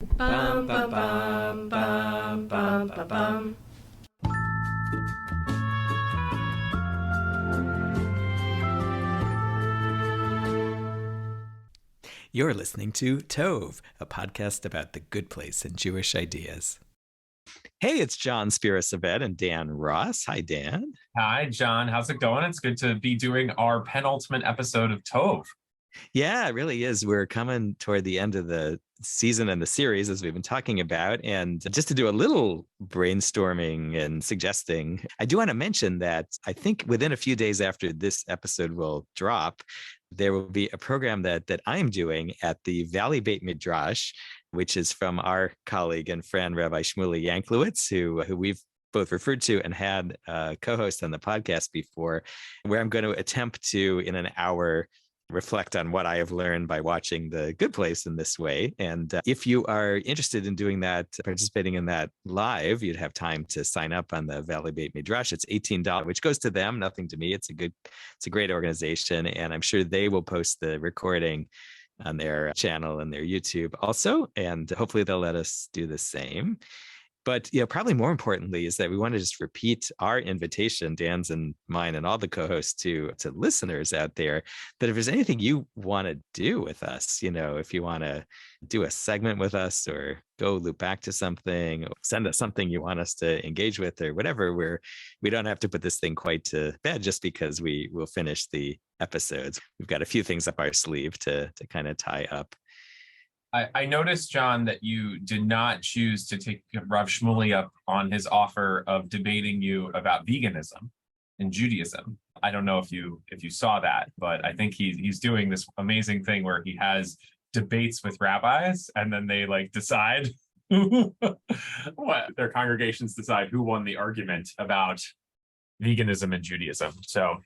Bum, bum, bum, bum, bum, bum, bum. You're listening to Tove, a podcast about the good place and Jewish ideas. Hey, it's John Spirosabed and Dan Ross. Hi, Dan. Hi, John. How's it going? It's good to be doing our penultimate episode of Tove. Yeah, it really is. We're coming toward the end of the season and the series, as we've been talking about. And just to do a little brainstorming and suggesting, I do want to mention that I think within a few days after this episode will drop, there will be a program that I'm doing at the Valley Beit Midrash, which is from our colleague and friend, Rabbi Shmuley Yanklowitz, who we've both referred to and had co-host on the podcast before, where I'm going to attempt to, in an hour, reflect on what I have learned by watching The Good Place in this way. And if you are interested in doing that, participating in that live, you'd have time to sign up on the Valley Beit Midrash. It's $18, which goes to them, nothing to me. It's a great organization, and I'm sure they will post the recording on their channel and their YouTube also, and hopefully they'll let us do the same. But probably more importantly is that we want to just repeat our invitation, Dan's and mine and all the co-hosts, to listeners out there, that if there's anything you want to do with us, if you want to do a segment with us or go loop back to something, or send us something you want us to engage with or whatever, we don't have to put this thing quite to bed just because we will finish the episodes. We've got a few things up our sleeve to kind of tie up. I noticed, John, that you did not choose to take Rav Shmuley up on his offer of debating you about veganism and Judaism. I don't know if you saw that, but I think he's doing this amazing thing where he has debates with rabbis, and then they decide what their congregations decide who won the argument about veganism and Judaism. So,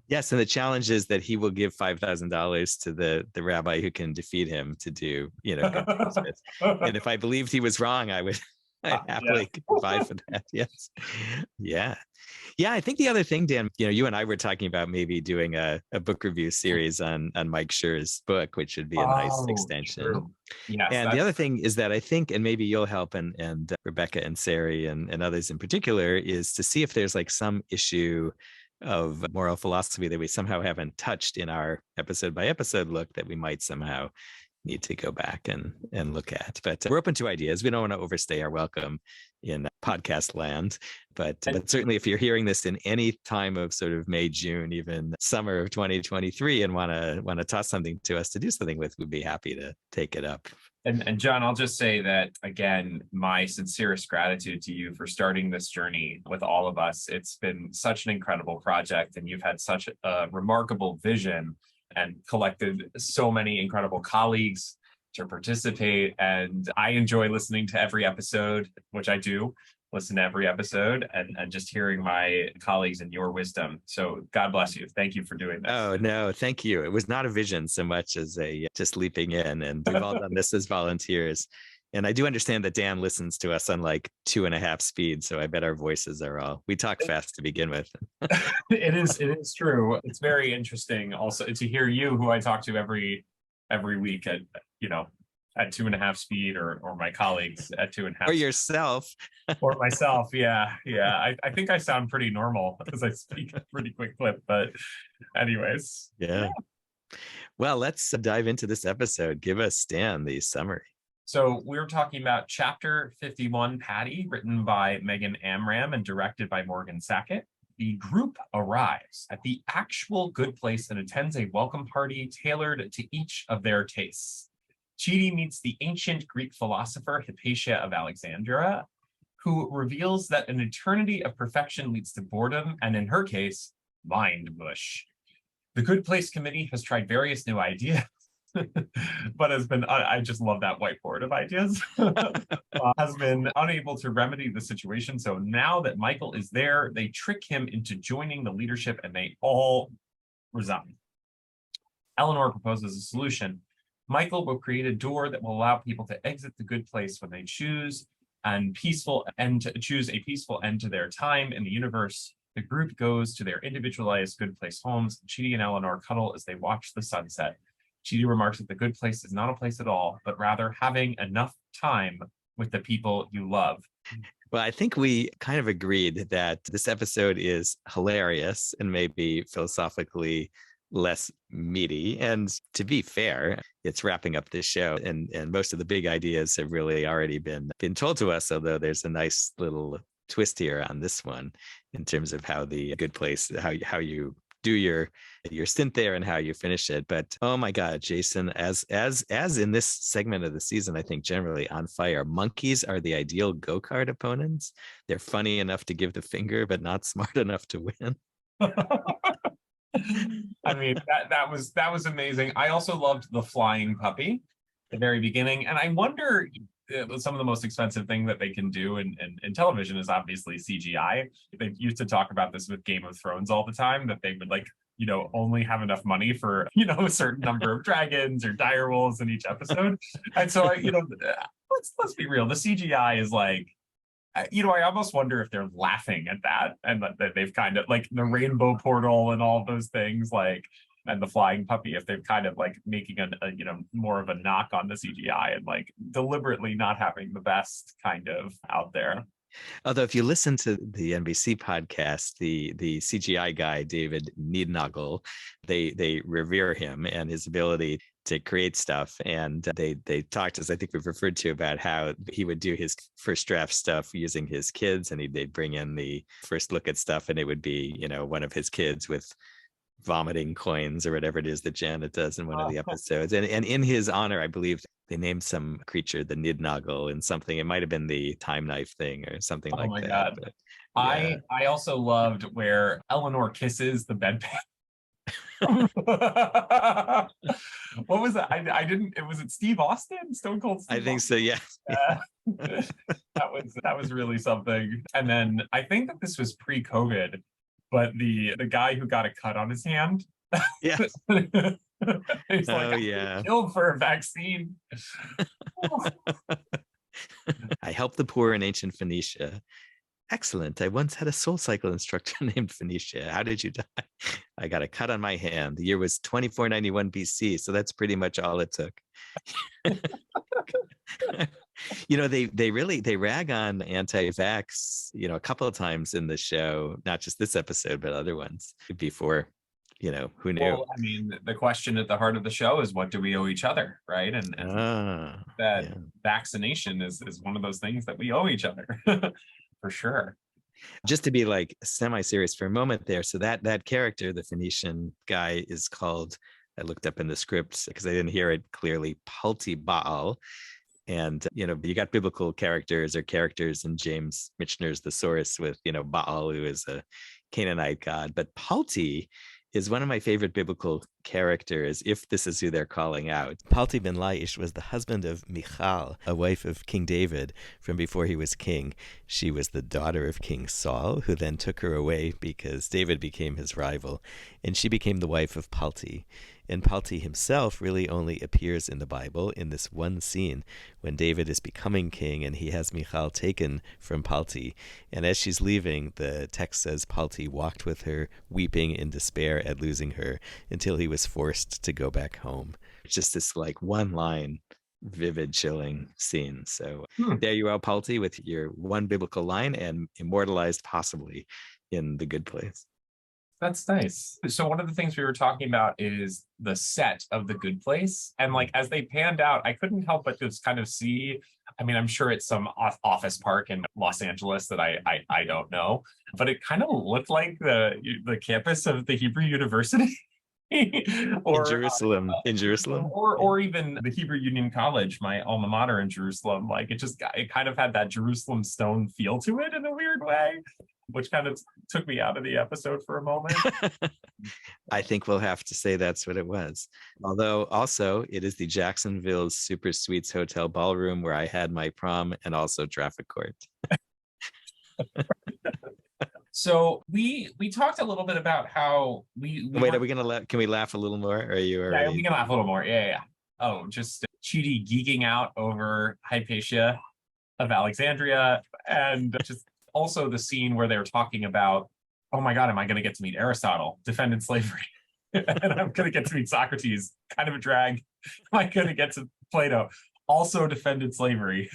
Yes, and the challenge is that he will give $5,000 to the rabbi who can defeat him to do, good things with. And if I believed he was wrong, I'd happily provide for that. Yes. Yeah. Yeah, I think the other thing, Dan, you and I were talking about maybe doing a book review series on Mike Schur's book, which would be a nice extension. True. Yes, and the other thing is that I think, and maybe you'll help, and Rebecca and Sari and others in particular, is to see if there's some issue of moral philosophy that we somehow haven't touched in our episode by episode look that we might somehow need to go back and look at. But we're open to ideas. We don't want to overstay our welcome in podcast land, but certainly if you're hearing this in any time of sort of May, June, even summer of 2023, and want to toss something to us to do something with, we'd be happy to take it up. And John, I'll just say that, again, my sincerest gratitude to you for starting this journey with all of us. It's been such an incredible project, and you've had such a remarkable vision and collected so many incredible colleagues to participate. And I enjoy listening to every episode, which I do listen to every episode, and just hearing my colleagues and your wisdom. So God bless you. Thank you for doing this. Oh, no, thank you. It was not a vision so much as just leaping in, and we've all done this as volunteers. And I do understand that Dan listens to us on 2.5 speed. So I bet our voices we talk fast to begin with. It is true. It's very interesting also to hear you, who I talk to every week at 2.5 speed, or my colleagues at 2.5. Or yourself. Or myself. Yeah. I think I sound pretty normal because I speak a pretty quick clip, but anyways. Yeah. Well, let's dive into this episode. Give us, Dan, the summary. So we're talking about Chapter 51, Patty, written by Megan Amram and directed by Morgan Sackett. The group arrives at the actual good place and attends a welcome party tailored to each of their tastes. Chidi meets the ancient Greek philosopher Hypatia of Alexandria, who reveals that an eternity of perfection leads to boredom, and in her case, mind mush. The Good Place Committee has tried various new ideas, but I just love that whiteboard of ideas, has been unable to remedy the situation. So now that Michael is there, they trick him into joining the leadership, and they all resign. Eleanor proposes a solution. Michael will create a door that will allow people to exit the good place when they choose a peaceful end to their time in the universe. The group goes to their individualized good place homes. Chidi and Eleanor cuddle as they watch the sunset. Chidi remarks that the good place is not a place at all, but rather having enough time with the people you love. Well, I think we kind of agreed that this episode is hilarious and maybe philosophically less meaty. And to be fair, it's wrapping up this show, and most of the big ideas have really already been told to us, although there's a nice little twist here on this one in terms of how the good place, how you do your stint there and how you finish it. But oh my God, Jason, as in this segment of the season, I think generally on fire. Monkeys are the ideal go-kart opponents. They're funny enough to give the finger, but not smart enough to win. I mean, that was amazing. I also loved the flying puppy at the very beginning, and I wonder, some of the most expensive thing that they can do in television is obviously CGI. They used to talk about this with Game of Thrones all the time, that they would only have enough money for a certain number of dragons or direwolves in each episode. And so let's be real, the CGI is like, I almost wonder if they're laughing at that, and that they've kind of like the rainbow portal and all those things, like, and the flying puppy, if they're kind of like making a more of a knock on the CGI and like deliberately not having the best kind of out there. Although if you listen to the NBC podcast, the CGI guy, David Niednagel, they revere him and his ability to create stuff. And they talked, as I think we've referred to, about how he would do his first draft stuff using his kids, and they'd bring in the first look at stuff, and it would be, one of his kids with vomiting coins or whatever it is that Janet does in one of the episodes. And in his honor, I believe they named some creature the Nidnoggle and something. It might have been the time knife thing or something like that. Oh my God. But, yeah. I also loved where Eleanor kisses the bedpan. What was that? I didn't. Was it Steve Austin? Stone Cold Steve I think Austin? so, yeah. That was really something. And then I think that this was pre-COVID, but the guy who got a cut on his hand. Yeah. He's like, yeah. killed for a vaccine. I helped the poor in ancient Phoenicia. Excellent. I once had a soul cycle instructor named Phoenicia. How did you die? I got a cut on my hand. The year was 2491 BC, so that's pretty much all it took. They rag on anti-vax, a couple of times in the show, not just this episode, but other ones before. Who knew? Well, I mean, the question at the heart of the show is, what do we owe each other, right? And vaccination is one of those things that we owe each other, for sure. Just to be like semi-serious for a moment there. So that character, the Phoenician guy, is called, I looked up in the script because I didn't hear it clearly, Palti Baal. And, you got biblical characters or characters in James Michener's Thesaurus with, Baal, who is a Canaanite god. But Palti is one of my favorite biblical characters, if this is who they're calling out. Palti ben Laish was the husband of Michal, a wife of King David from before he was king. She was the daughter of King Saul, who then took her away because David became his rival, and she became the wife of Palti. And Palti himself really only appears in the Bible in this one scene when David is becoming king and he has Michal taken from Palti. And as she's leaving, the text says Palti walked with her, weeping in despair at losing her, until he was forced to go back home. It's just this like one line, vivid, chilling scene. So there you are, Palti, with your one biblical line and immortalized possibly in The Good Place. That's nice. So one of the things we were talking about is the set of The Good Place. And like, as they panned out, I couldn't help but just kind of see, I mean, I'm sure it's some office park in Los Angeles that I don't know, but it kind of looked like the campus of the Hebrew University. Or in Jerusalem, or even the Hebrew Union College, my alma mater in Jerusalem. Like it kind of had that Jerusalem stone feel to it in a weird way, which kind of took me out of the episode for a moment. I think we'll have to say that's what it was. Although also it is the Jacksonville Super Suites Hotel Ballroom where I had my prom and also traffic court. So we talked a little bit about how we wait. Are we gonna laugh? Can we laugh a little more? Or are you already? Yeah, we can laugh a little more. Yeah. Oh, just Chidi geeking out over Hypatia of Alexandria, and just also the scene where they're talking about, oh my God, am I going to get to meet Aristotle, defended slavery? and I'm going to get to meet Socrates, kind of a drag. I'm going to get to Plato, also defended slavery.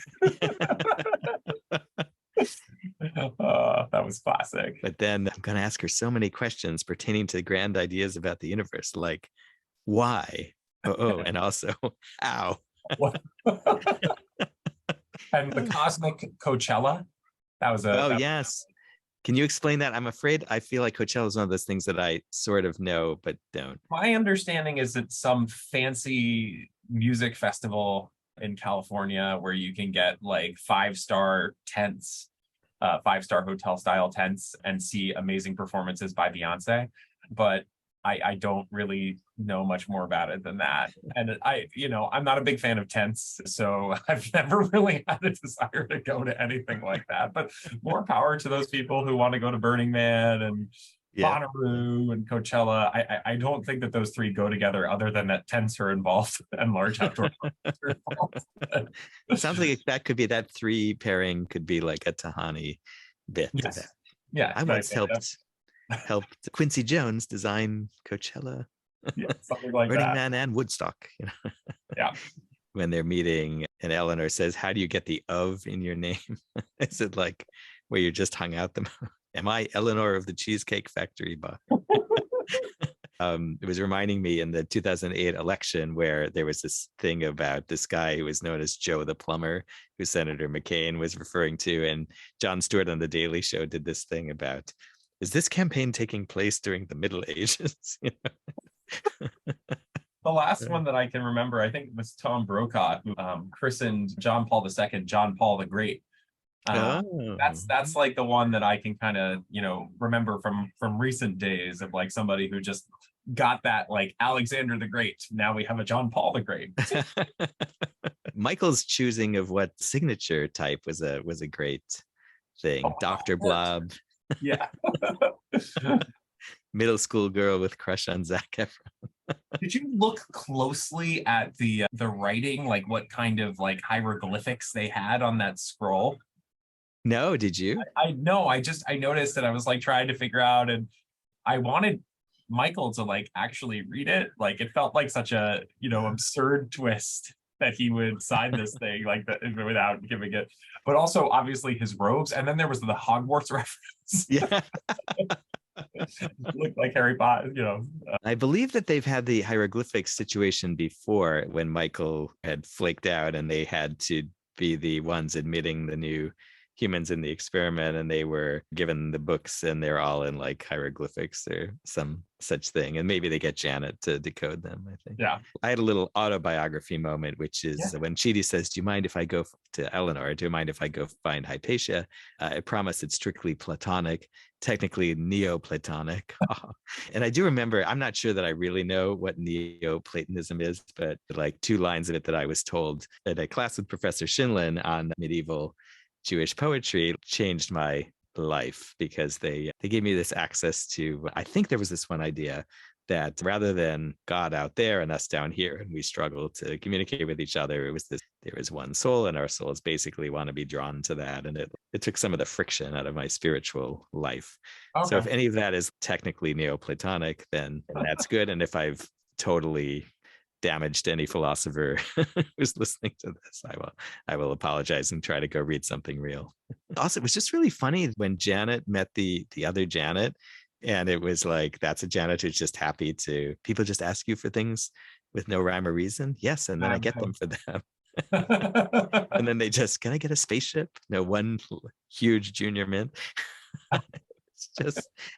That was classic. But then I'm going to ask her so many questions pertaining to grand ideas about the universe, like why? Oh, and also, ow. And the cosmic Coachella. That was Oh, yes. Can you explain that? I'm afraid I feel like Coachella is one of those things that I sort of know, but don't. My understanding is it's some fancy music festival in California where you can get like 5-star tents, 5-star hotel style tents, and see amazing performances by Beyonce. But I don't really know much more about it than that. And I'm not a big fan of tents, so I've never really had a desire to go to anything like that. But more power to those people who want to go to Burning Man and Bonnaroo and Coachella. I don't think that those three go together, other than that tents are involved and large outdoor parties are involved. It sounds like that could be that 3 pairing could be like a Tahani bit. Yes. Yeah. I once helped Quincy Jones design Coachella, something like Burning that. Man, and Woodstock. Yeah. When they're meeting, and Eleanor says, "How do you get the of in your name? Is it like where you just hung out them? Am I Eleanor of the Cheesecake Factory?" It was reminding me in the 2008 election where there was this thing about this guy who was known as Joe the Plumber, who Senator McCain was referring to, and Jon Stewart on The Daily Show did this thing about, is this campaign taking place during the Middle Ages? The last one that I can remember, I think, was Tom Brokaw, who christened John Paul II John Paul the Great. That's like the one that I can kind of remember from recent days, of like somebody who just got that, like Alexander the Great. Now we have a John Paul the Great. Michael's choosing of what signature type was a great thing. Dr. Blob. Yeah. Middle school girl with crush on Zac Efron. Did you look closely at the writing, like what kind of like hieroglyphics they had on that scroll? No, did you? I noticed, and I was like trying to figure out, and I wanted Michael to like actually read it. Like it felt like such a absurd twist that he would sign this thing like that without giving it. But also obviously his robes, and then there was the Hogwarts reference. Yeah. Looked like Harry Potter, I believe that they've had the hieroglyphic situation before, when Michael had flaked out and they had to be the ones admitting the new humans in the experiment, and they were given the books and they're all in like hieroglyphics or some such thing, and maybe they get Janet to decode them, I think. Yeah. I had a little autobiography moment, which is when Chidi says, "Do you mind if I go to Eleanor? Do you mind if I go find Hypatia? I promise it's strictly Platonic, technically Neoplatonic." And I do remember, I'm not sure that I really know what Neoplatonism is, but like 2 lines of it that I was told at a class with Professor Shinlin on medieval Jewish poetry changed my life, because they gave me this access to, I think there was this one idea that rather than God out there and us down here, and we struggle to communicate with each other, it was this, there is one soul, and our souls basically want to be drawn to that. And it took some of the friction out of my spiritual life. Okay. So if any of that is technically Neoplatonic, then that's good. And if I've totally damaged any philosopher who's listening to this, I will apologize and try to go read something real. Also, it was just really funny when Janet met the other Janet, and it was like, that's a Janet who's just happy to, people just ask you for things with no rhyme or reason. Yes, and then I get them for them. And then they just, can I get a spaceship? No, one huge junior mint.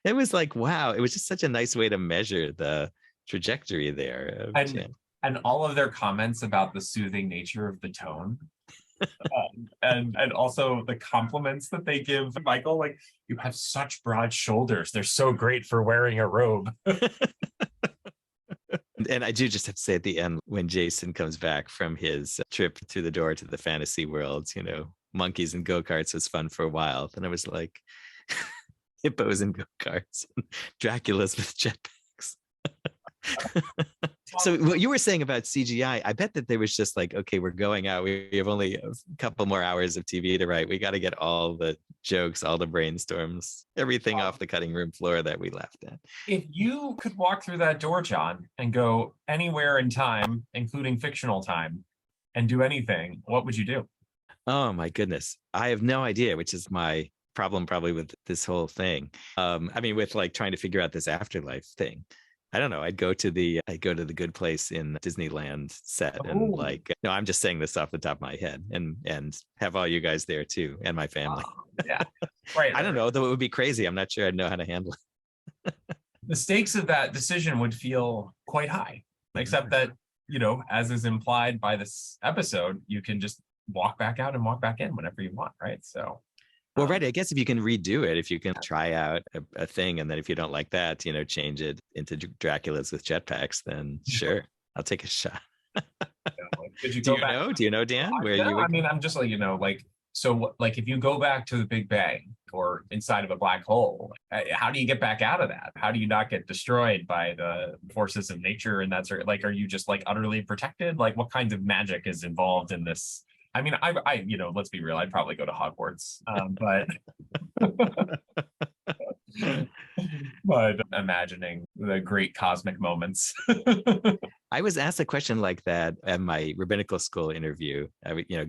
It was like, wow, it was just such a nice way to measure the trajectory there. And all of their comments about the soothing nature of the tone. And also the compliments that they give Michael, like, you have such broad shoulders. They're so great for wearing a robe. And I do just have to say at the end, when Jason comes back from his trip through the door to the fantasy world, monkeys and go-karts was fun for a while. Then I was like, hippos and go-karts, Dracula's with jetpacks. So what you were saying about CGI, I bet that there was just like, okay, we're going out. We have only a couple more hours of TV to write. We got to get all the jokes, all the brainstorms, everything off the cutting room floor that we left at. If you could walk through that door, John, and go anywhere in time, including fictional time, and do anything, what would you do? Oh my goodness. I have no idea, which is my problem probably with this whole thing. I mean, with like trying to figure out this afterlife thing. I don't know. I'd go to the Good Place in Disneyland set and like, no, I'm just saying this off the top of my head and have all you guys there too and my family. Yeah. Right. I don't know, though it would be crazy. I'm not sure I'd know how to handle it. The stakes of that decision would feel quite high, except that, as is implied by this episode, you can just walk back out and walk back in whenever you want, right? So well, right. I guess if you can redo it, if you can try out a thing, and then if you don't like that, change it into Draculas with jetpacks, then sure, I'll take a shot. Could you Do go you back? know? Do you know, Dan? Where No, you would... I mean, I'm just like, so like if you go back to the Big Bang or inside of a black hole, how do you get back out of that? How do you not get destroyed by the forces of nature and that sort of, like, are you just like utterly protected? Like what kinds of magic is involved in this? I mean, I let's be real, I'd probably go to Hogwarts, but imagining the great cosmic moments. I was asked a question like that at my rabbinical school interview.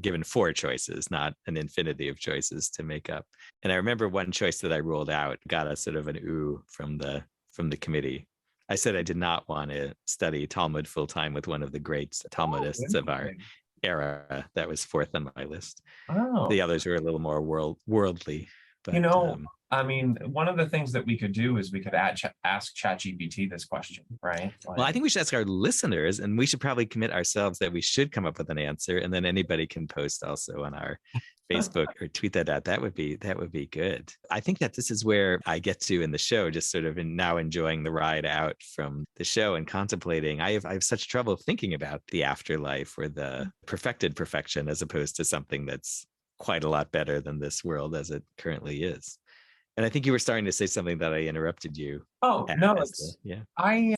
Given 4 choices, not an infinity of choices to make up. And I remember one choice that I ruled out got a sort of an ooh from the committee. I said I did not want to study Talmud full time with one of the great Talmudists of our era. That was 4th on my list. The others were a little more worldly. But, I mean, one of the things that we could do is we could ask ChatGPT this question, right? Well, I think we should ask our listeners, and we should probably commit ourselves that we should come up with an answer, and then anybody can post also on our Facebook or tweet that out. That would be good. I think that this is where I get to in the show, just sort of now enjoying the ride out from the show and contemplating. I have such trouble thinking about the afterlife or the perfected perfection as opposed to something that's quite a lot better than this world as it currently is. And I think you were starting to say something that I interrupted you. Oh, no, yeah.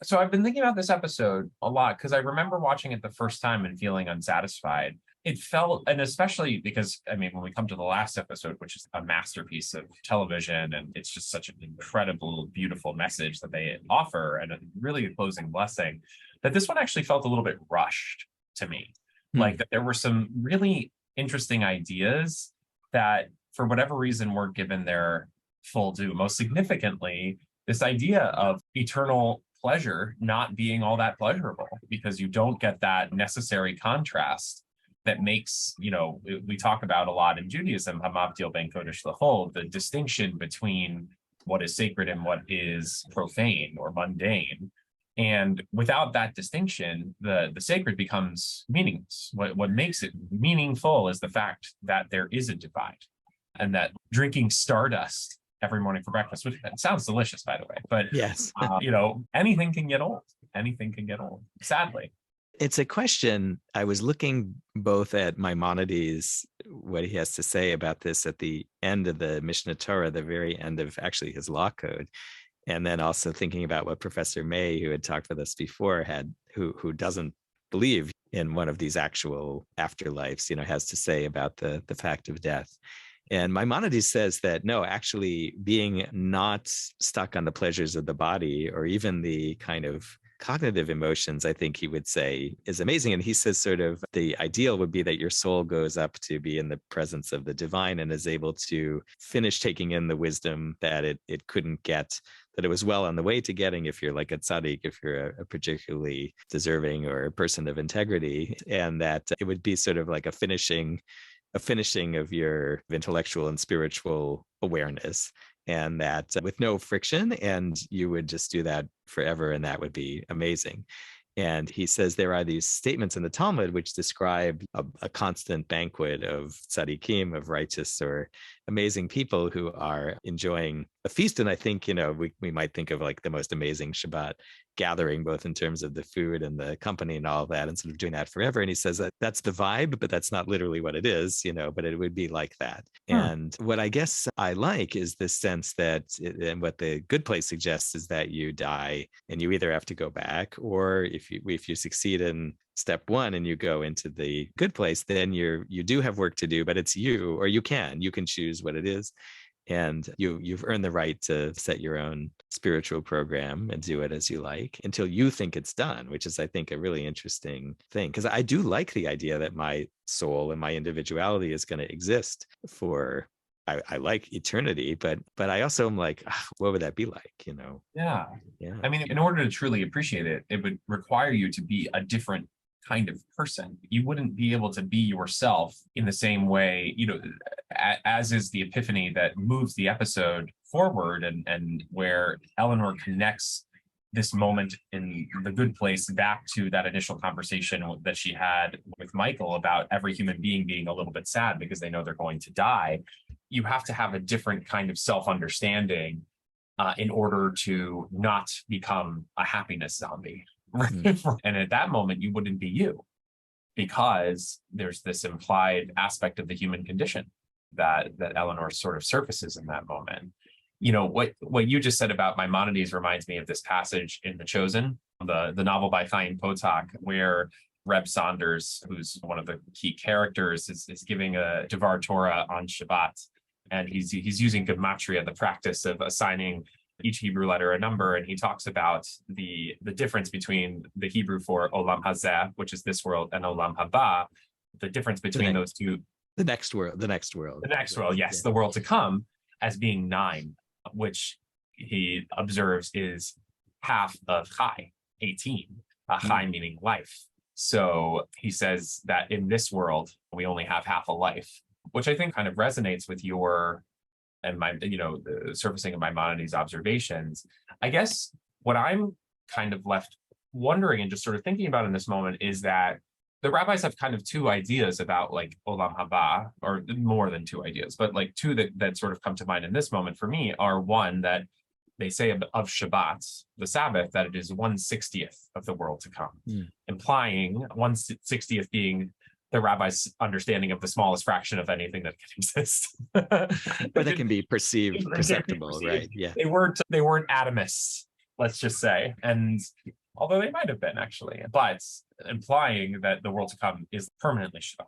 So I've been thinking about this episode a lot because I remember watching it the first time and feeling unsatisfied. It felt, and especially because, I mean, when we come to the last episode, which is a masterpiece of television, and it's just such an incredible, beautiful message that they offer and a really closing blessing, that this one actually felt a little bit rushed to me. Like that there were some really interesting ideas that for whatever reason weren't given their full due. Most significantly, this idea of eternal pleasure not being all that pleasurable because you don't get that necessary contrast that makes, we talk about a lot in Judaism, Hamavdil ben Kodesh l'chol, the distinction between what is sacred and what is profane or mundane. And without that distinction, the sacred becomes meaningless. What makes it meaningful is the fact that there is a divide, and that drinking stardust every morning for breakfast, which sounds delicious, by the way, but yes, anything can get old. Anything can get old, sadly. It's a question. I was looking both at Maimonides, what he has to say about this at the end of the Mishneh Torah, the very end of actually his law code. And then also thinking about what Professor May, who had talked with us before, who doesn't believe in one of these actual afterlives, has to say about the fact of death. And Maimonides says that no, actually being not stuck on the pleasures of the body or even the kind of cognitive emotions, I think he would say is amazing. And he says sort of the ideal would be that your soul goes up to be in the presence of the divine and is able to finish taking in the wisdom that it couldn't get, that it was well on the way to getting if you're like a tzaddik, if you're a particularly deserving or a person of integrity, and that it would be sort of like a finishing of your intellectual and spiritual awareness, and that with no friction, and you would just do that forever, and that would be amazing. And he says there are these statements in the Talmud which describe a constant banquet of tzaddikim, of righteous or amazing people who are enjoying a feast. And I think, we might think of like the most amazing Shabbat gathering, both in terms of the food and the company and all of that, and sort of doing that forever. And he says that that's the vibe, but that's not literally what it is, but it would be like that. And what I guess I like is this sense that, and what the Good Place suggests, is that you die and you either have to go back, or if you succeed in step one and you go into the good place, then you do have work to do, but it's you, or you can choose what it is. And you've earned the right to set your own spiritual program and do it as you like until you think it's done, which is, I think, a really interesting thing. Because I do like the idea that my soul and my individuality is going to exist for, I like eternity, but I also am like, what would that be like? Yeah. Yeah. I mean, in order to truly appreciate it, it would require you to be a different kind of person. You wouldn't be able to be yourself in the same way, as is the epiphany that moves the episode forward, and where Eleanor connects this moment in the Good Place back to that initial conversation that she had with Michael about every human being a little bit sad because they know they're going to die. You have to have a different kind of self-understanding in order to not become a happiness zombie. And at that moment, you wouldn't be you, because there's this implied aspect of the human condition that Eleanor sort of surfaces in that moment. What you just said about Maimonides reminds me of this passage in The Chosen, the novel by Chaim Potok, where Reb Saunders, who's one of the key characters, is giving a Devar Torah on Shabbat, and he's using gematria, the practice of assigning each Hebrew letter a number, and he talks about the difference between the Hebrew for Olam Hazeh, which is this world, and Olam Haba, the difference between those two. The next world, yes, the world to come, as being 9, which he observes is half of Chai, 18, Chai meaning life. So he says that in this world, we only have half a life, which I think kind of resonates with your and my, the surfacing of Maimonides' observations. I guess what I'm kind of left wondering and just sort of thinking about in this moment is that the rabbis have kind of 2 ideas about like Olam Haba, or more than 2 ideas, but like 2 that sort of come to mind in this moment for me are, one, that they say of Shabbat, the Sabbath, that it is 1/60th of the world to come, implying 1/60th being the rabbi's understanding of the smallest fraction of anything that can exist. Or that can be perceptible, right? Yeah. They weren't atomists, let's just say. And although they might have been, actually, but implying that the world to come is permanently Shabbat.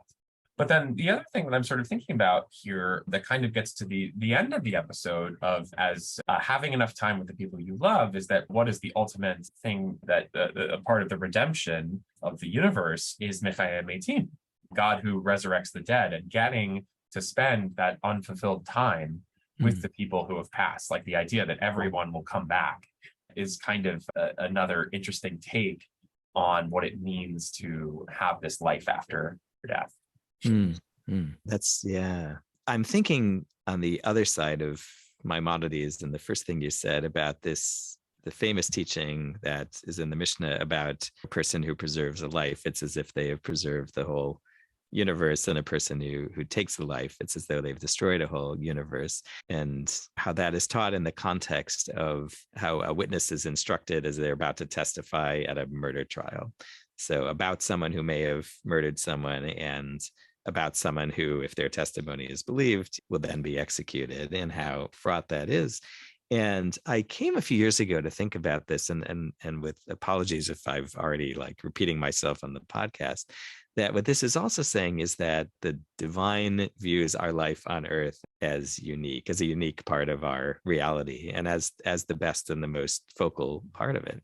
But then the other thing that I'm sort of thinking about here that kind of gets to the end of the episode of as having enough time with the people you love is that what is the ultimate thing that a part of the redemption of the universe is Mechayeh Meitim, God who resurrects the dead, and getting to spend that unfulfilled time with the people who have passed. Like the idea that everyone will come back is kind of another interesting take on what it means to have this life after death. That's, yeah. I'm thinking on the other side of Maimonides, and the first thing you said about this, the famous teaching that is in the Mishnah about a person who preserves a life. It's as if they have preserved the whole universe, and a person who takes the life, it's as though they've destroyed a whole universe. And how that is taught in the context of how a witness is instructed as they're about to testify at a murder trial. So about someone who may have murdered someone, and about someone who, if their testimony is believed, will then be executed, and how fraught that is. And I came a few years ago to think about this, and with apologies if I've already like repeating myself on the podcast, that what this is also saying is that the divine views our life on earth as unique, as a unique part of our reality, and as the best and the most focal part of it.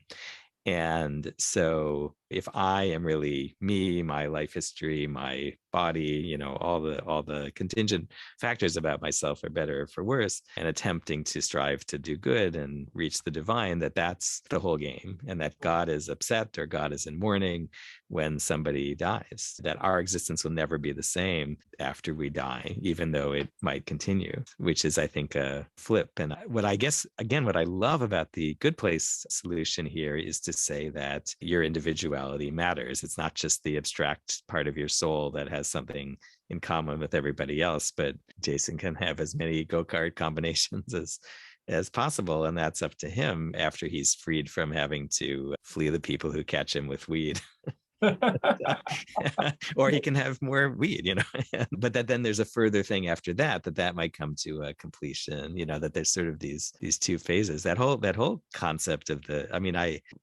And so if I am really me, my life history, my body, all the contingent factors about myself are better or for worse, and attempting to strive to do good and reach the divine, that's the whole game, and that God is upset or God is in mourning when somebody dies, that our existence will never be the same after we die, even though it might continue, which is, I think, a flip. And what I guess, again, what I love about the Good Place solution here is to say that your individuality matters. It's not just the abstract part of your soul that has something in common with everybody else, but Jason can have as many go-kart combinations as possible. And that's up to him after he's freed from having to flee the people who catch him with weed. Or he can have more weed, but that then there's a further thing after that that might come to a completion, that there's sort of these two phases. That whole concept of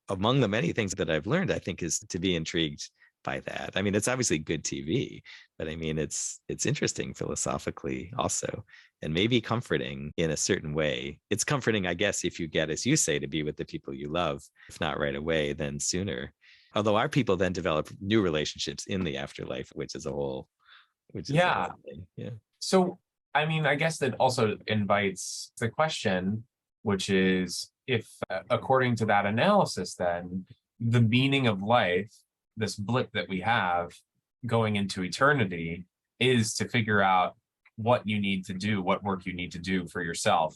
among the many things that I've learned, I think, is to be intrigued by that. I mean, it's obviously good TV, but I mean, it's interesting philosophically also, and maybe comforting in a certain way. It's comforting, I guess, if you get, as you say, to be with the people you love, if not right away, then sooner. Although our people then develop new relationships in the afterlife, which is a whole thing. Yeah. So, I mean, I guess that also invites the question, which is, if according to that analysis, then the meaning of life, this blip that we have going into eternity, is to figure out what you need to do, what work you need to do for yourself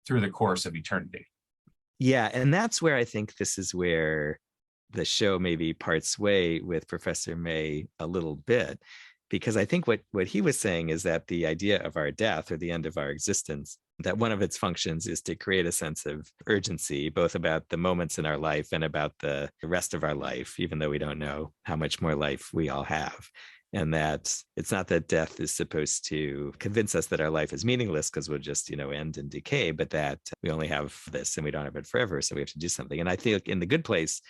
through the course of eternity. Yeah. And that's where I think this is where the show maybe parts way with Professor May a little bit, because I think what he was saying is that the idea of our death, or the end of our existence, that one of its functions is to create a sense of urgency, both about the moments in our life and about the rest of our life, even though we don't know how much more life we all have. And that it's not that death is supposed to convince us that our life is meaningless because we'll just, end and decay, but that we only have this and we don't have it forever. So we have to do something. And I think in The Good Place,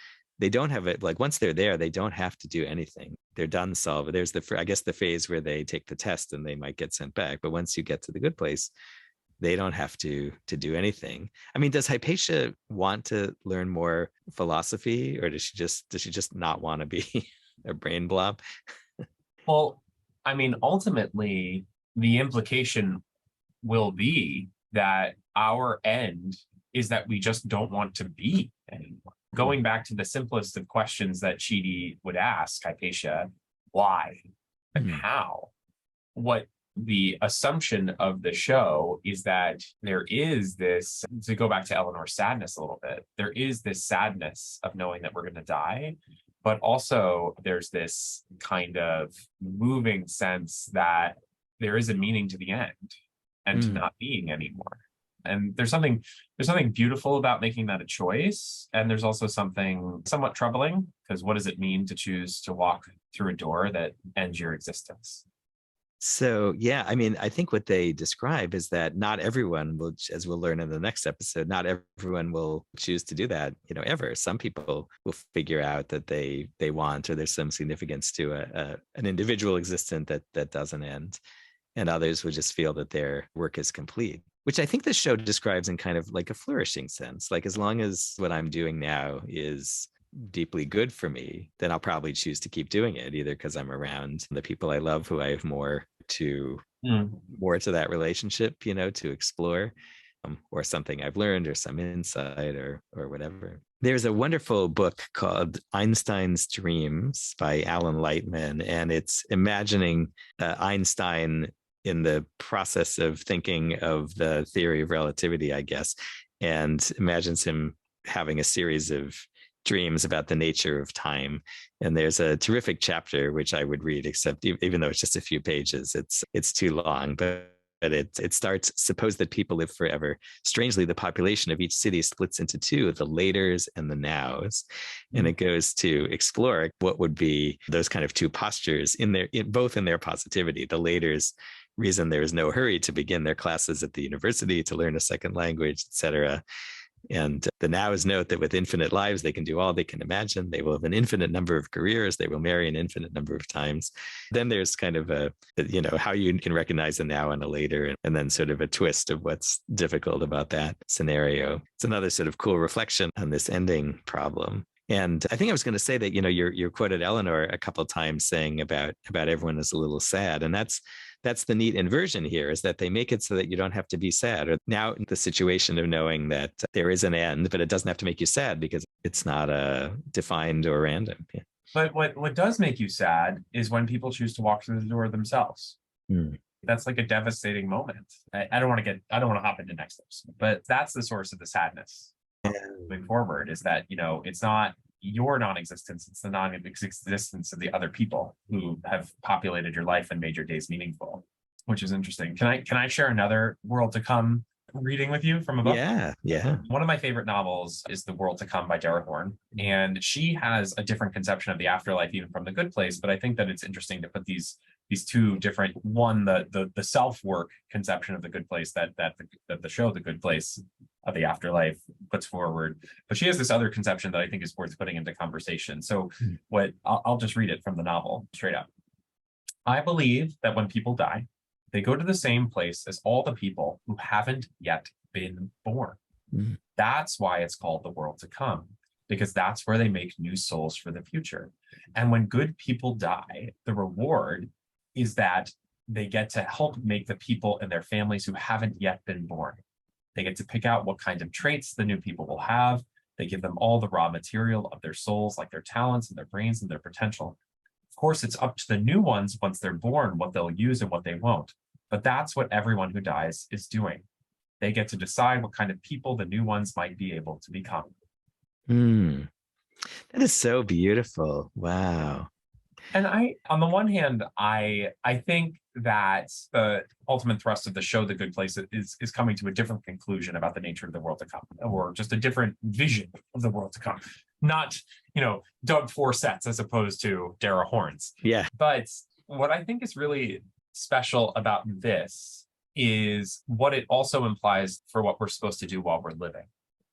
they don't have it, like, once they're there, they don't have to do anything. They're done solving. There's the phase where they take the test and they might get sent back. But once you get to The Good Place, they don't have to do anything. I mean, does Hypatia want to learn more philosophy, or does she just not want to be a brain blob? Well, I mean, ultimately, the implication will be that our end is that we just don't want to be anymore. Going back to the simplest of questions that Chidi would ask Hypatia, why and how? What the assumption of the show is that there is this, to go back to Eleanor's sadness a little bit, there is this sadness of knowing that we're going to die, but also there's this kind of moving sense that there is a meaning to the end and to not being anymore. And there's something beautiful about making that a choice. And there's also something somewhat troubling, because what does it mean to choose to walk through a door that ends your existence? So, yeah, I mean, I think what they describe is that not everyone will, as we'll learn in the next episode, not everyone will choose to do that, ever. Some people will figure out that they want, or there's some significance to an individual existence that doesn't end. And others will just feel that their work is complete, which I think this show describes in kind of like a flourishing sense. Like, as long as what I'm doing now is deeply good for me, then I'll probably choose to keep doing it, either because I'm around the people I love, who I have more to that relationship, to explore, or something I've learned, or some insight, or whatever. There's a wonderful book called Einstein's Dreams by Alan Lightman, and it's imagining Einstein in the process of thinking of the theory of relativity, I guess, and imagines him having a series of dreams about the nature of time. And there's a terrific chapter which I would read, except even though it's just a few pages, it's too long, but it starts: suppose that people live forever. Strangely, the population of each city splits into two, the laters and the nows. And it goes to explore what would be those kind of two postures both in their positivity. The laters reason there is no hurry to begin their classes at the university, to learn a second language, etc. And the nows note that with infinite lives, they can do all they can imagine. They will have an infinite number of careers. They will marry an infinite number of times. Then there's kind of how you can recognize a now and a later, and then sort of a twist of what's difficult about that scenario. It's another sort of cool reflection on this ending problem. And I think I was going to say that, you quoted Eleanor a couple of times saying about everyone is a little sad. And that's the neat inversion here, is that they make it so that you don't have to be sad. Or now in the situation of knowing that there is an end, but it doesn't have to make you sad because it's not defined or random. Yeah. But what does make you sad is when people choose to walk through the door themselves. That's like a devastating moment. I don't want to hop into next episode, but that's the source of the sadness moving forward, is that, it's not your non-existence, it's the non-existence of the other people who have populated your life and made your days meaningful, which is interesting. Can I share another world to come reading with you from a book? Yeah. One of my favorite novels is The World to Come by Dara Horn. And she has a different conception of the afterlife, even from The Good Place. But I think that it's interesting to put these two different, one, the self-work conception of The Good Place that the show The Good Place of the afterlife puts forward. But she has this other conception that I think is worth putting into conversation. So I'll just read it from the novel straight up. I believe that when people die, they go to the same place as all the people who haven't yet been born. Mm. That's why it's called the world to come, because that's where they make new souls for the future. And when good people die, the reward is that they get to help make the people and their families who haven't yet been born. They get to pick out what kind of traits the new people will have. They give them all the raw material of their souls, like their talents and their brains and their potential. Of course, it's up to the new ones once they're born, what they'll use and what they won't. But that's what everyone who dies is doing. They get to decide what kind of people the new ones might be able to become. Mm. That is so beautiful. Wow. And on the one hand, I think that the ultimate thrust of the show, The Good Place, is coming to a different conclusion about the nature of the world to come, or just a different vision of the world to come. Not, Doug Forset's as opposed to Dara Horn's. Yeah. But what I think is really special about this is what it also implies for what we're supposed to do while we're living,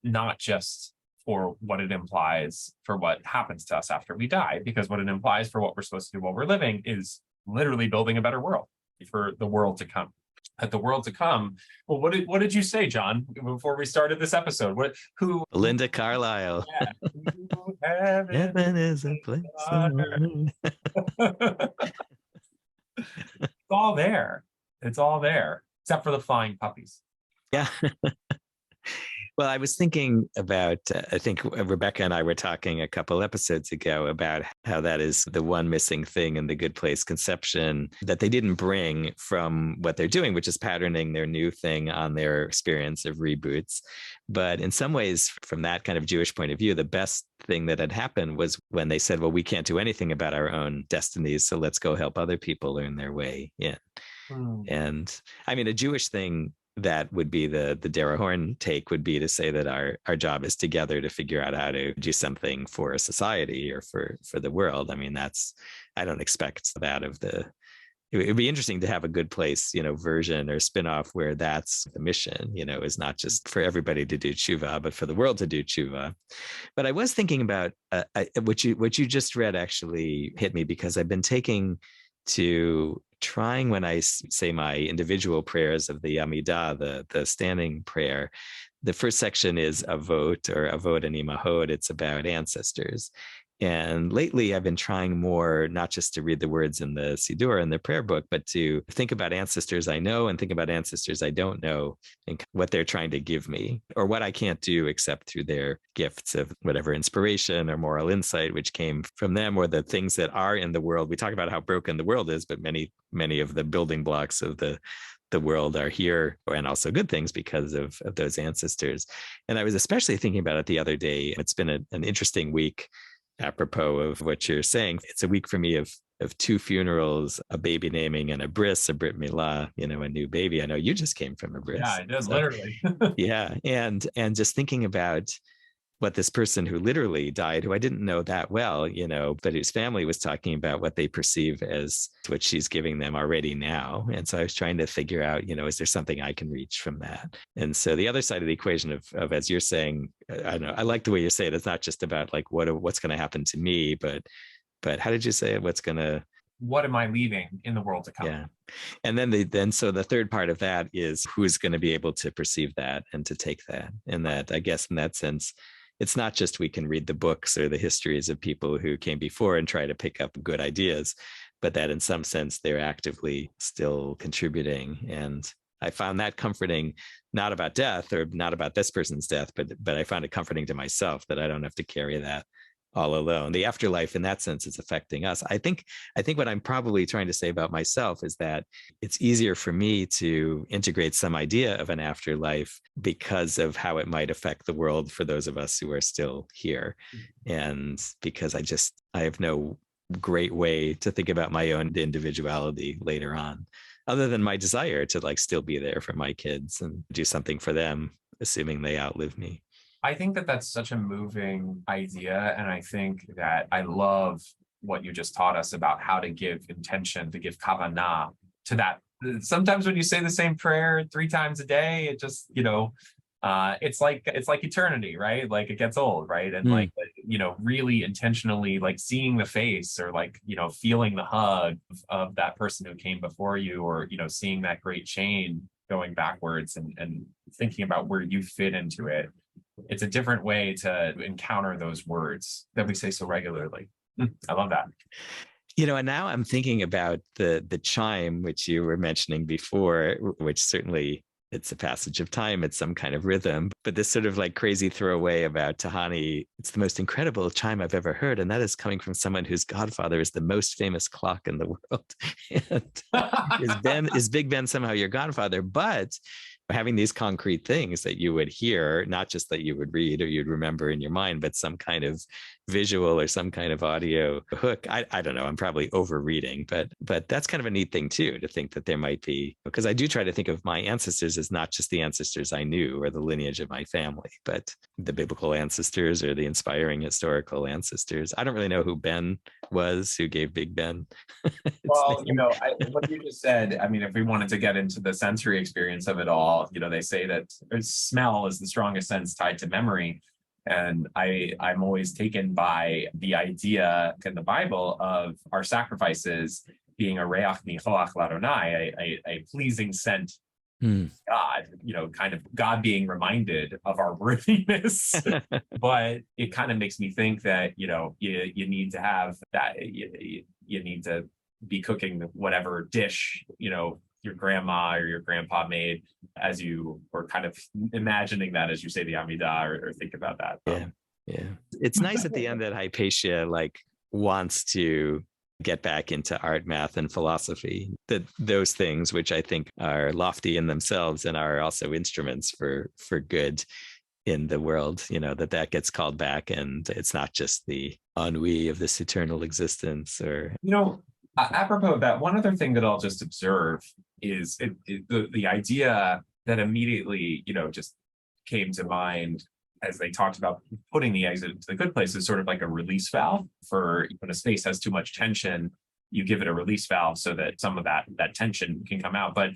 not just for what it implies for what happens to us after we die, because what it implies for what we're supposed to do while we're living is literally building a better world for the world to come. At the world to come, well, what did you say, John, before we started this episode? Linda Carlisle. Yeah. Heaven is a place. It's all there. It's all there, except for the flying puppies. Yeah. Well, I was thinking about, I think Rebecca and I were talking a couple episodes ago about how that is the one missing thing in the Good Place conception that they didn't bring from what they're doing, which is patterning their new thing on their experience of reboots. But in some ways, from that kind of Jewish point of view, the best thing that had happened was when they said, well, we can't do anything about our own destinies, so let's go help other people learn their way in. And I mean, a Jewish thing that would be the Dara Horn take would be to say that our job is together to figure out how to do something for a society or for the world. I mean, I don't expect that of it would be interesting to have a Good Place, version or spinoff where that's the mission, is not just for everybody to do tshuva, but for the world to do tshuva. But I was thinking about what you just read actually hit me, because I've been taking to trying when I say my individual prayers of the Amidah, the standing prayer. The first section is Avot or Avot and Imahot. It's about ancestors. And lately I've been trying more, not just to read the words in the Siddur and the prayer book, but to think about ancestors I know and think about ancestors I don't know and what they're trying to give me or what I can't do except through their gifts of whatever inspiration or moral insight, which came from them, or the things that are in the world. We talk about how broken the world is, but many of the building blocks of the world are here, and also good things because of those ancestors. And I was especially thinking about it the other day. It's been an interesting week. Apropos of what you're saying, it's a week for me of two funerals, a baby naming and a bris, a brit milah, a new baby. I know you just came from a bris. Yeah, I did, literally. Yeah. And just thinking about what this person who literally died, who I didn't know that well, but whose family was talking about what they perceive as what she's giving them already now. And so I was trying to figure out, is there something I can reach from that? And so the other side of the equation of as you're saying, I don't know, I like the way you say it. It's not just about like what's going to happen to me, but how did you say it? What am I leaving in the world to come? Yeah. And then so the third part of that is who's going to be able to perceive that and to take that. And that, I guess in that sense, it's not just we can read the books or the histories of people who came before and try to pick up good ideas, but that in some sense they're actively still contributing. And I found that comforting, not about death or not about this person's death, but I found it comforting to myself that I don't have to carry that all alone. The afterlife in that sense is affecting us. I think what I'm probably trying to say about myself is that it's easier for me to integrate some idea of an afterlife because of how it might affect the world for those of us who are still here. And because I have no great way to think about my own individuality later on, other than my desire to like still be there for my kids and do something for them, assuming they outlive me. I think that that's such a moving idea. And I think that I love what you just taught us about how to give intention, to give kavanah to that. Sometimes when you say the same prayer 3 times a day, it just, it's like eternity, right? Like it gets old, right? And like, really intentionally like seeing the face or like, feeling the hug of that person who came before you, or, seeing that great chain going backwards and thinking about where you fit into it. It's a different way to encounter those words that we say so regularly. I love that. And now I'm thinking about the chime, which you were mentioning before, which certainly it's a passage of time, it's some kind of rhythm, but this sort of like crazy throwaway about Tahani, it's the most incredible chime I've ever heard. And that is coming from someone whose godfather is the most famous clock in the world. And is Big Ben somehow your godfather? But having these concrete things that you would hear, not just that you would read or you'd remember in your mind, but some kind of visual or some kind of audio hook. I don't know, I'm probably overreading, but that's kind of a neat thing too, to think that there might be, because I do try to think of my ancestors as not just the ancestors I knew or the lineage of my family, but the biblical ancestors or the inspiring historical ancestors. I don't really know who Ben was, who gave Big Ben. Well, what you just said, I mean, if we wanted to get into the sensory experience of it all, they say that smell is the strongest sense tied to memory. And I'm always taken by the idea in the Bible of our sacrifices being a reach nichoach ladonai, a pleasing scent to God, kind of God being reminded of our worthiness. But it kind of makes me think that, you need to have that, you need to be cooking whatever dish, your grandma or your grandpa made, as you were kind of imagining that as you say the Amidah or think about that. Yeah. It's nice at the end that Hypatia like wants to get back into art, math, and philosophy, that those things, which I think are lofty in themselves and are also instruments for good in the world, that gets called back, and it's not just the ennui of this eternal existence or apropos of that, one other thing that I'll just observe is the idea that immediately, just came to mind as they talked about putting the exit into the good place is sort of like a release valve for when a space has too much tension, you give it a release valve so that some of that tension can come out. But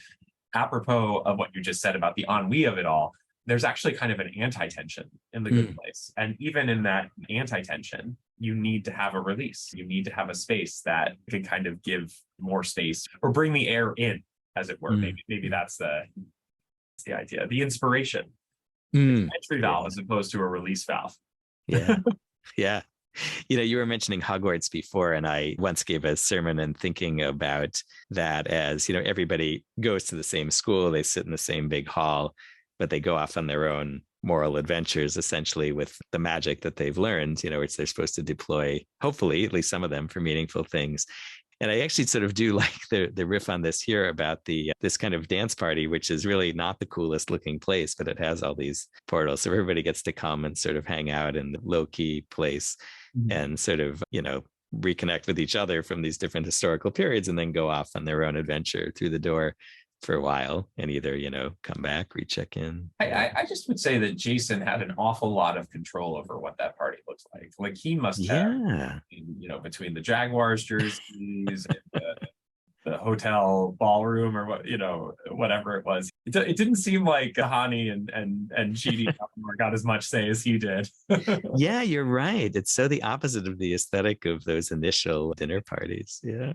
apropos of what you just said about the ennui of it all, there's actually kind of an anti-tension in the good place. And even in that anti-tension, you need to have a release. You need to have a space that can kind of give more space or bring the air in, as it were. Maybe that's the idea. The inspiration. Entry valve as opposed to a release valve. Yeah. Yeah. You were mentioning Hogwarts before, and I once gave a sermon and thinking about that as, everybody goes to the same school, they sit in the same big hall, but they go off on their own moral adventures, essentially, with the magic that they've learned, which they're supposed to deploy, hopefully, at least some of them, for meaningful things. And I actually sort of do like the riff on this here about this kind of dance party, which is really not the coolest looking place, but it has all these portals. So everybody gets to come and sort of hang out in the low key place and sort of, reconnect with each other from these different historical periods and then go off on their own adventure through the door for a while and either, come back, recheck in. I just would say that Jason had an awful lot of control over what that party looks like. Like he must have, between the Jaguars jerseys and the hotel ballroom or whatever it was. It didn't seem like Kahani and Chidi got as much say as he did. Yeah, you're right. It's so the opposite of the aesthetic of those initial dinner parties. Yeah.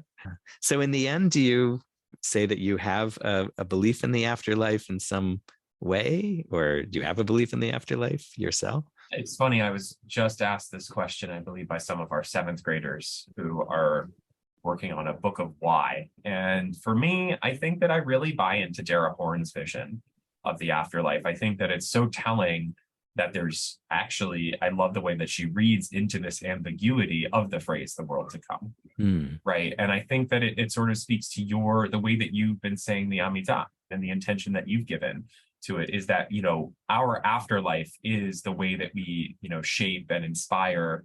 So in the end, do you say that you have a belief in the afterlife in some way, or do you have a belief in the afterlife yourself? It's funny, I was just asked this question, I believe, by some of our 7th graders who are working on a book of why. And for me, I think that I really buy into Dara Horn's vision of the afterlife. I think that it's so telling that there's actually, I love the way that she reads into this ambiguity of the phrase, the world to come. Right. And I think that it sort of speaks to the way that you've been saying the Amidah and the intention that you've given to it is that, our afterlife is the way that we, shape and inspire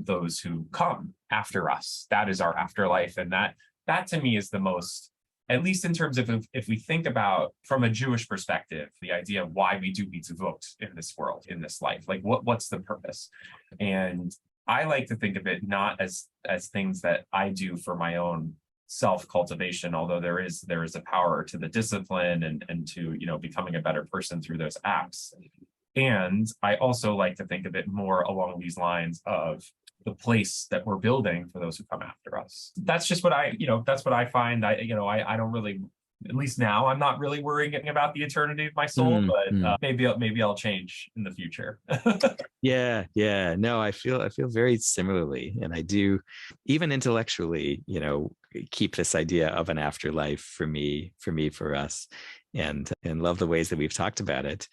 those who come after us. That is our afterlife. And that to me is the most at least in terms of if we think about from a Jewish perspective, the idea of why we do mitzvot in this world, in this life, like what's the purpose? And I like to think of it not as things that I do for my own self-cultivation, although there is a power to the discipline and to, you know, becoming a better person through those acts. And I also like to think of it more along these lines of the place that we're building for those who come after us. That's just what that's what I find. I don't really, at least now, I'm not really worrying about the eternity of my soul, but maybe I'll change in the future. Yeah. No, I feel very similarly. And I do, even intellectually, keep this idea of an afterlife for us, and love the ways that we've talked about it.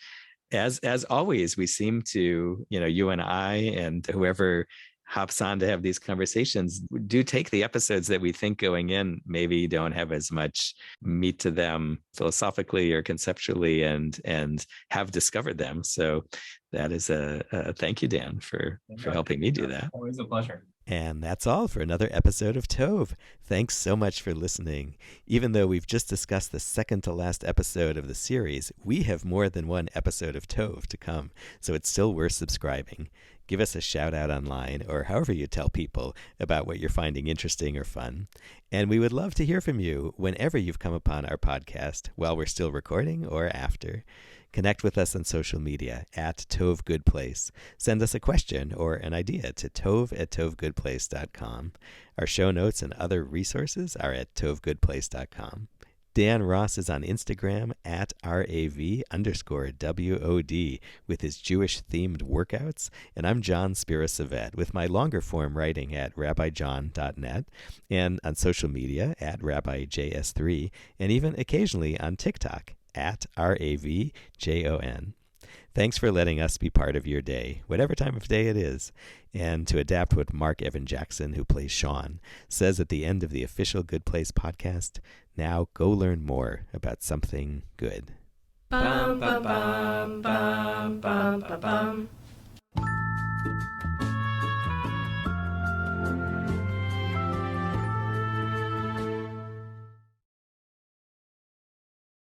As always, we seem to, you and I and whoever hops on to have these conversations do take the episodes that we think going in maybe don't have as much meat to them philosophically or conceptually, and have discovered them. So that is a thank you, Dan, for helping me do that. Always a pleasure. And that's all for another episode of Tove. Thanks so much for listening. Even though we've just discussed the second to last episode of the series, we have more than one episode of Tove to come, so it's still worth subscribing. Give us a shout out online, or however you tell people about what you're finding interesting or fun. And we would love to hear from you whenever you've come upon our podcast, while we're still recording or after. Connect with us on social media at Tove Good Place. Send us a question or an idea to tove@tovegoodplace.com. Our show notes and other resources are at tovegoodplace.com. Dan Ross is on Instagram at RAV_WOD with his Jewish-themed workouts, and I'm John Spira-Savet with my longer form writing at rabbijohn.net, and on social media at RabbiJS3, and even occasionally on TikTok at RAVJON. Thanks for letting us be part of your day, whatever time of day it is. And to adapt what Mark Evan Jackson, who plays Sean, says at the end of the official Good Place podcast, now go learn more about something good. Bum, bum, bum, bum, bum, bum, bum.